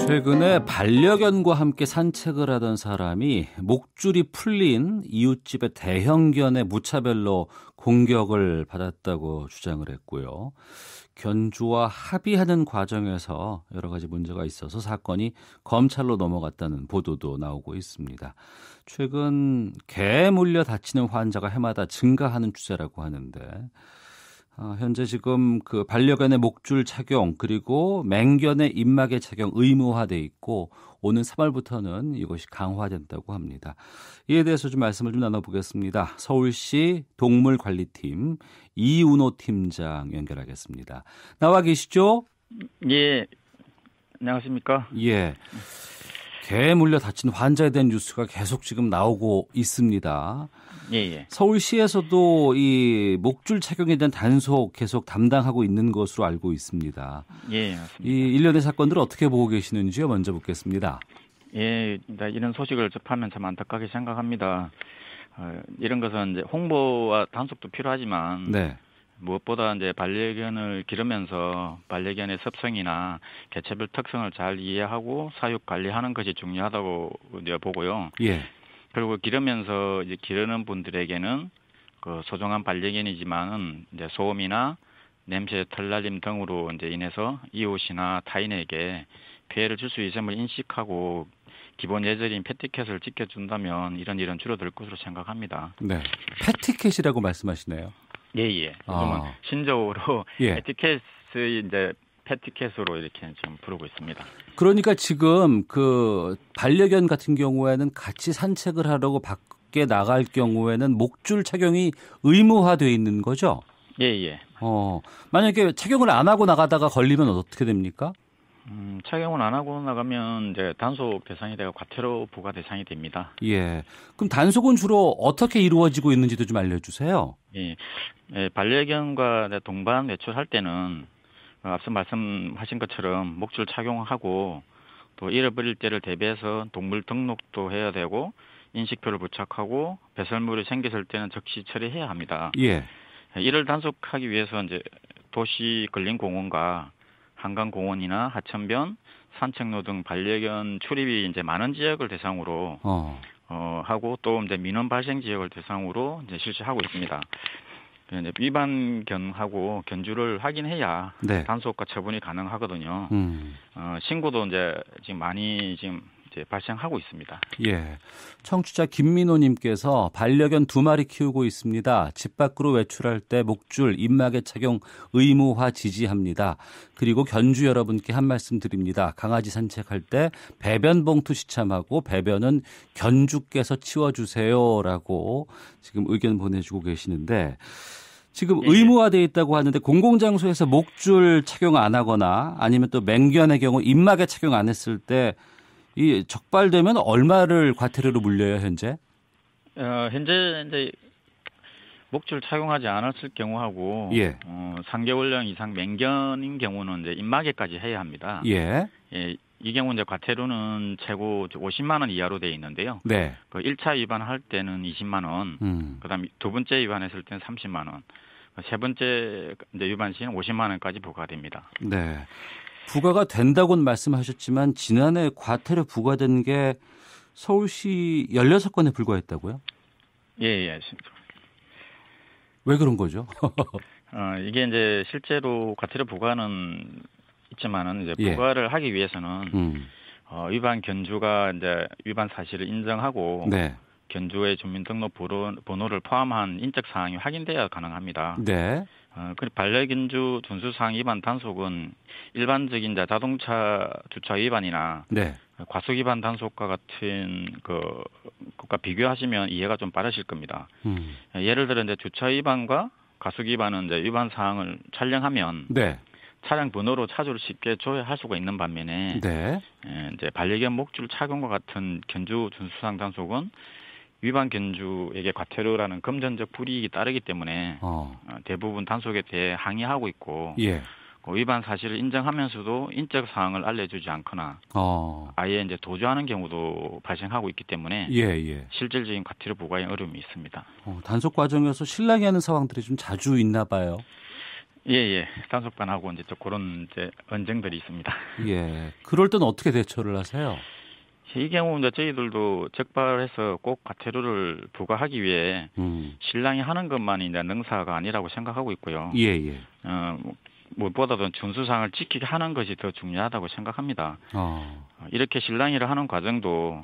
최근에 반려견과 함께 산책을 하던 사람이 목줄이 풀린 이웃집의 대형견의 무차별로 공격을 받았다고 주장을 했고요. 견주와 합의하는 과정에서 여러 가지 문제가 있어서 사건이 검찰로 넘어갔다는 보도도 나오고 있습니다. 최근 개에 물려 다치는 환자가 해마다 증가하는 추세라고 하는데 현재 지금 그 반려견의 목줄 착용 그리고 맹견의 입마개 착용 의무화돼 있고 오는 3월부터는 이것이 강화된다고 합니다. 이에 대해서 좀 말씀을 좀 나눠보겠습니다. 서울시 동물관리팀 이운호 팀장 연결하겠습니다. 나와 계시죠? 예, 안녕하십니까? 예, 개에 물려 다친 환자에 대한 뉴스가 계속 지금 나오고 있습니다. 예. 서울시에서도 이 목줄 착용에 대한 단속 계속 담당하고 있는 것으로 알고 있습니다. 예, 맞습니다. 이 일련의 사건들을 어떻게 보고 계시는지요? 먼저 묻겠습니다. 예, 이런 소식을 접하면 참 안타깝게 생각합니다. 이런 것은 이제 홍보와 단속도 필요하지만 네. 무엇보다 이제 반려견을 기르면서 반려견의 습성이나 개체별 특성을 잘 이해하고 사육 관리하는 것이 중요하다고 보고요. 예. 그리고 기르면서 이제 기르는 분들에게는 그 소중한 반려견이지만은 이제 소음이나 냄새, 털날림 등으로 이제 인해서 이웃이나 타인에게 피해를 줄 수 있음을 인식하고 기본 예절인 패티켓을 지켜준다면 이런 줄어들 것으로 생각합니다. 네. 패티켓이라고 말씀하시네요. 예. 요즘은 신조어로 예. 패티켓의 이제 패티켓으로 이렇게 지금 부르고 있습니다. 그러니까 지금 그 반려견 같은 경우에는 같이 산책을 하려고 밖에 나갈 경우에는 목줄 착용이 의무화되어 있는 거죠? 예. 만약에 착용을 안 하고 나가다가 걸리면 어떻게 됩니까? 착용을 안 하고 나가면 이제 단속 대상이 되고 과태료 부과 대상이 됩니다. 예. 그럼 단속은 주로 어떻게 이루어지고 있는지도 좀 알려주세요. 예, 반려견과 동반 외출할 때는 앞서 말씀하신 것처럼 목줄 착용하고 또 잃어버릴 때를 대비해서 동물 등록도 해야 되고 인식표를 부착하고 배설물이 생겼을 때는 즉시 처리해야 합니다. 예. 이를 단속하기 위해서 이제 도시 근린공원과 한강공원이나 하천변, 산책로 등 반려견 출입이 이제 많은 지역을 대상으로 하고 또 이제 민원 발생 지역을 대상으로 이제 실시하고 있습니다. 이제 위반견하고 견주를 확인해야 네. 단속과 처분이 가능하거든요. 신고도 이제 지금 많이 이제 발생하고 있습니다. 예. 청취자 김민호님께서 반려견 2마리 키우고 있습니다. 집 밖으로 외출할 때 목줄, 입마개 착용 의무화 지지합니다. 그리고 견주 여러분께 한 말씀 드립니다. 강아지 산책할 때 배변 봉투 시참하고 배변은 견주께서 치워주세요라고 지금 의견 보내주고 계시는데 지금 의무화되어 있다고 하는데 공공장소에서 목줄 착용 안 하거나 아니면 또 맹견의 경우 입마개 착용 안 했을 때 이 적발되면 얼마를 과태료로 물려요, 현재? 현재 이제 목줄 착용하지 않았을 경우하고 3개월령 이상 맹견인 경우는 이제 입마개까지 해야 합니다. 예. 이 경우 이제 과태료는 최고 50만 원 이하로 되어 있는데요. 네. 그 1차 위반할 때는 20만 원, 그다음 두 번째 위반했을 때는 30만 원, 세 번째 이제 위반 시는 50만 원까지 부과됩니다. 네. 부과가 된다고는 말씀하셨지만 지난해 과태료 부과된 게 서울시 16건에 불과했다고요? 예. 왜 그런 거죠? 이게 이제 실제로 과태료 부과는 있지만은 이제 부과를 하기 위해서는 위반 견주가 이제 위반 사실을 인정하고 네. 견주의 주민등록 번호를 포함한 인적 사항이 확인돼야 가능합니다. 네. 그리고 반려견주 준수사항 위반 단속은 일반적인 자동차 주차 위반이나 과속 위반 단속과 같은 것과 비교하시면 이해가 좀 빠르실 겁니다. 예를 들어 이제 주차 위반과 과속 위반은 이제 위반 사항을 촬영하면 차량 번호로 차주를 쉽게 조회할 수가 있는 반면에 이제 반려견 목줄 착용과 같은 견주 준수사항 단속은 위반 견주에게 과태료라는 금전적 불이익이 따르기 때문에 대부분 단속에 대해 항의하고 있고 위반 사실을 인정하면서도 인적 사항을 알려주지 않거나 아예 이제 도주하는 경우도 발생하고 있기 때문에 실질적인 과태료 부과에 어려움이 있습니다. 단속 과정에서 실랑이하는 상황들이 좀 자주 있나 봐요. 예. 단속반하고 이제 그런 이제 언쟁들이 있습니다. 예. 그럴 때는 어떻게 대처를 하세요? 이 경우 이제 저희들도 적발해서 꼭 과태료를 부과하기 위해 신랑이 하는 것만이 이제 능사가 아니라고 생각하고 있고요. 예. 무엇보다도 준수사항을 지키게 하는 것이 더 중요하다고 생각합니다. 이렇게 실랑이를 하는 과정도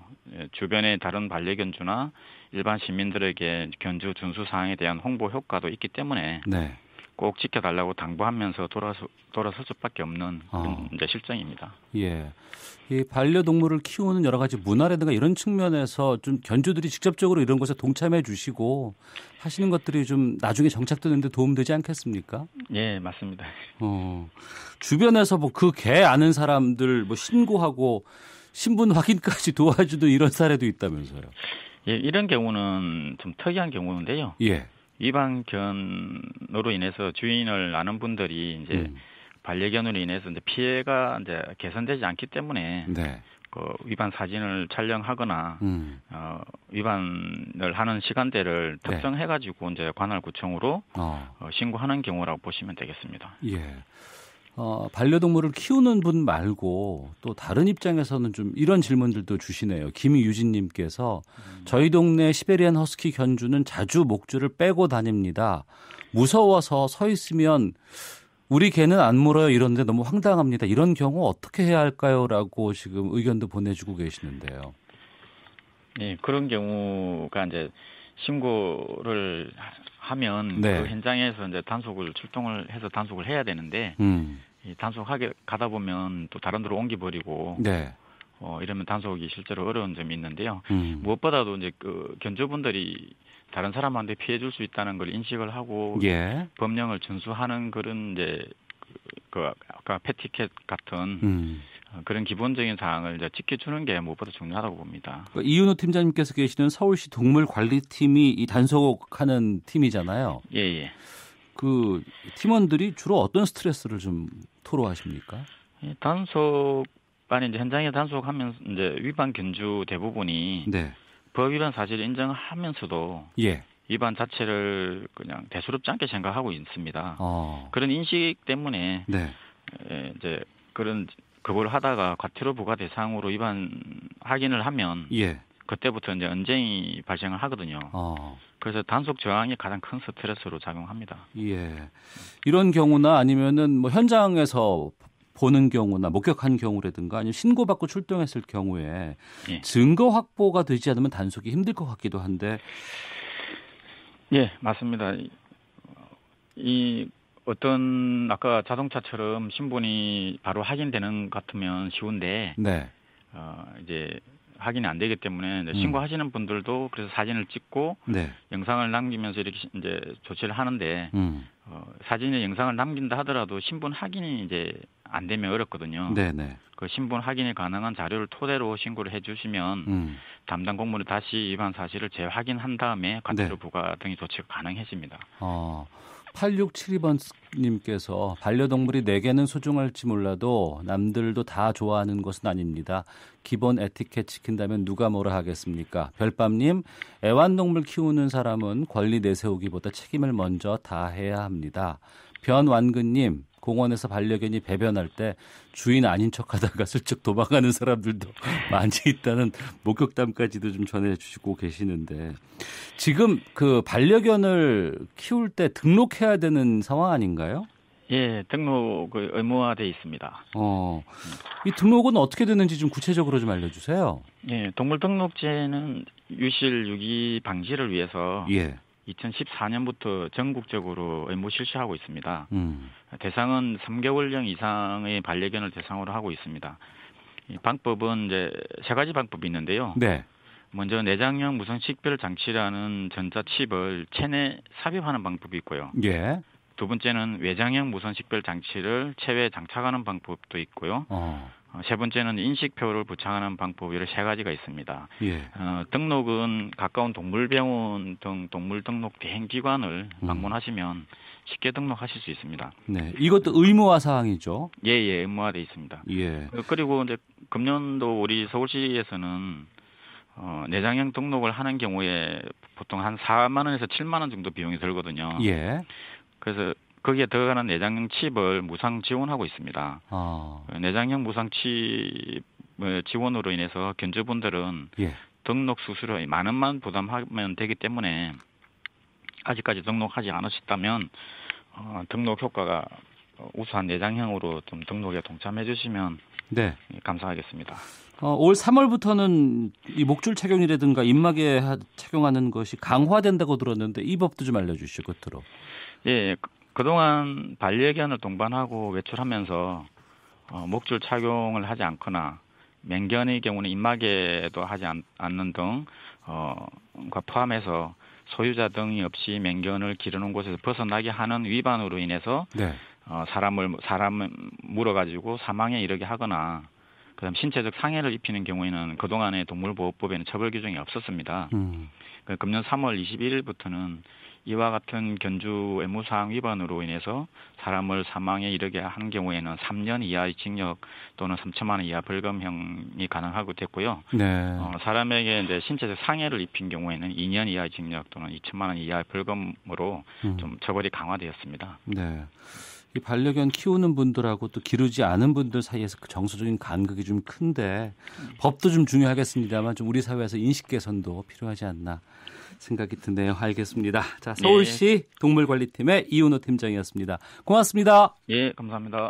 주변의 다른 반려견주나 일반 시민들에게 견주 준수사항에 대한 홍보 효과도 있기 때문에 네. 꼭 지켜달라고 당부하면서 돌아설 수밖에 없는 그런 이제 실정입니다. 예. 이 반려동물을 키우는 여러 가지 문화라든가 이런 측면에서 좀 견주들이 직접적으로 이런 것에 동참해 주시고 하시는 것들이 좀 나중에 정착되는 데 도움되지 않겠습니까? 예, 맞습니다. 주변에서 뭐 그 개 아는 사람들 뭐 신고하고 신분 확인까지 도와주는 이런 사례도 있다면서요. 예, 이런 경우는 좀 특이한 경우인데요. 예. 위반견으로 인해서 주인을 아는 분들이 이제 반려견으로 인해서 이제 피해가 이제 개선되지 않기 때문에 네. 그 위반 사진을 촬영하거나 위반을 하는 시간대를 특정해가지고 이제 관할구청으로 신고하는 경우라고 보시면 되겠습니다. 예. 반려동물을 키우는 분 말고 또 다른 입장에서는 좀 이런 질문들도 주시네요. 김유진님께서 저희 동네 시베리안 허스키 견주는 자주 목줄을 빼고 다닙니다. 무서워서 서 있으면 우리 개는 안 물어요 이런데 너무 황당합니다. 이런 경우 어떻게 해야 할까요? 라고 지금 의견도 보내주고 계시는데요. 네, 그런 경우가 이제 신고를 하면 네. 그 현장에서 이제 출동을 해서 단속을 해야 되는데 단속하게 가다 보면 또 다른 데로 옮겨버리고 네. 이러면 단속이 실제로 어려운 점이 있는데요. 무엇보다도 이제 그 견주분들이 다른 사람한테 피해 줄 수 있다는 걸 인식을 하고 법령을 준수하는 그런 이제 그 아까 패티켓 같은 그런 기본적인 사항을 이제 지켜주는 게 무엇보다 중요하다고 봅니다. 이윤호 팀장님께서 계시는 서울시 동물관리팀이 이 단속하는 팀이잖아요. 예. 그 팀원들이 주로 어떤 스트레스를 좀 토로하십니까? 단속반이 이제 현장에 단속하면서 이제 위반 견주 대부분이 법 위반 사실을 인정하면서도 위반 자체를 그냥 대수롭지 않게 생각하고 있습니다. 그런 인식 때문에 이제 그런 그걸 하다가 과태료 부과 대상으로 위반 확인을 하면 그때부터 이제 언쟁이 발생을 하거든요. 그래서 단속 저항이 가장 큰 스트레스로 작용합니다. 예. 이런 경우나 아니면은 뭐 현장에서 보는 경우나 목격한 경우라든가 아니면 신고받고 출동했을 경우에 증거 확보가 되지 않으면 단속이 힘들 것 같기도 한데. 예, 맞습니다. 이 어떤 아까 자동차처럼 신분이 바로 확인되는 것 같으면 쉬운데 이제 확인이 안 되기 때문에 이제 신고하시는 분들도 그래서 사진을 찍고 영상을 남기면서 이렇게 이제 조치를 하는데 사진에 영상을 남긴다 하더라도 신분 확인이 이제 안 되면 어렵거든요. 그 신분 확인이 가능한 자료를 토대로 신고를 해주시면 담당 공무원이 다시 위반 사실을 재확인한 다음에 과태료 부과 등의 조치가 가능해집니다. 8672번님께서 반려동물이 내게는 소중할지 몰라도 남들도 다 좋아하는 것은 아닙니다. 기본 에티켓 지킨다면 누가 뭐라 하겠습니까? 별밤님, 애완동물 키우는 사람은 권리 내세우기보다 책임을 먼저 다해야 합니다. 변완근님, 공원에서 반려견이 배변할 때 주인 아닌 척하다가 슬쩍 도망가는 사람들도 많이 있다는 목격담까지도 좀 전해주시고 계시는데 지금 그 반려견을 키울 때 등록해야 되는 상황 아닌가요? 예, 등록이 의무화돼 있습니다. 이 등록은 어떻게 되는지 좀 구체적으로 좀 알려주세요. 예, 동물 등록제는 유실 유기 방지를 위해서 2014년부터 전국적으로 의무 실시하고 있습니다. 대상은 3개월령 이상의 반려견을 대상으로 하고 있습니다. 이 방법은 이제 세 가지 방법이 있는데요. 먼저 내장형 무선 식별 장치라는 전자칩을 체내 삽입하는 방법이 있고요. 두 번째는 외장형 무선 식별 장치를 체외에 장착하는 방법도 있고요. 세 번째는 인식표를 부착하는 방법 이런 세 가지가 있습니다. 등록은 가까운 동물병원 등 동물 등록 대행기관을 방문하시면 쉽게 등록하실 수 있습니다. 이것도 의무화 사항이죠? 예, 의무화돼 있습니다. 그리고 이제 금년도 우리 서울시에서는 내장형 등록을 하는 경우에 보통 한 4만 원에서 7만 원 정도 비용이 들거든요. 그래서 거기에 들어가는 내장형 칩을 무상 지원하고 있습니다. 내장형 무상 칩 지원으로 인해서 견주분들은 등록 수수료 만 원만 부담하면 되기 때문에 아직까지 등록하지 않으셨다면 등록 효과가 우수한 내장형으로 좀 등록에 동참해 주시면 감사하겠습니다. 올 3월부터는 이 목줄 착용이라든가 입막에 착용하는 것이 강화된다고 들었는데 이 법도 좀 알려주시고 끝으로. 예, 그동안 반려견을 동반하고 외출하면서 목줄 착용을 하지 않거나 맹견의 경우는 입마개도 하지 않는 등과 포함해서 소유자 등이 없이 맹견을 기르는 곳에서 벗어나게 하는 위반으로 인해서 사람을 물어가지고 사망에 이르게 하거나 그다음 신체적 상해를 입히는 경우에는 그동안의 동물보호법에는 처벌 규정이 없었습니다. 금년 3월 21일부터는 이와 같은 견주 의무사항 위반으로 인해서 사람을 사망에 이르게 하는 경우에는 3년 이하의 징역 또는 3천만 원 이하 벌금형이 가능하고 됐고요. 사람에게 이제 신체적 상해를 입힌 경우에는 2년 이하의 징역 또는 2천만 원 이하의 벌금으로 좀 처벌이 강화되었습니다. 이 반려견 키우는 분들하고 또 기르지 않은 분들 사이에서 그 정서적인 간극이 좀 큰데 법도 좀 중요하겠습니다만 좀 우리 사회에서 인식 개선도 필요하지 않나 생각이 드네요. 알겠습니다. 자, 서울시 동물관리팀의 이은호 팀장이었습니다. 고맙습니다. 예, 감사합니다.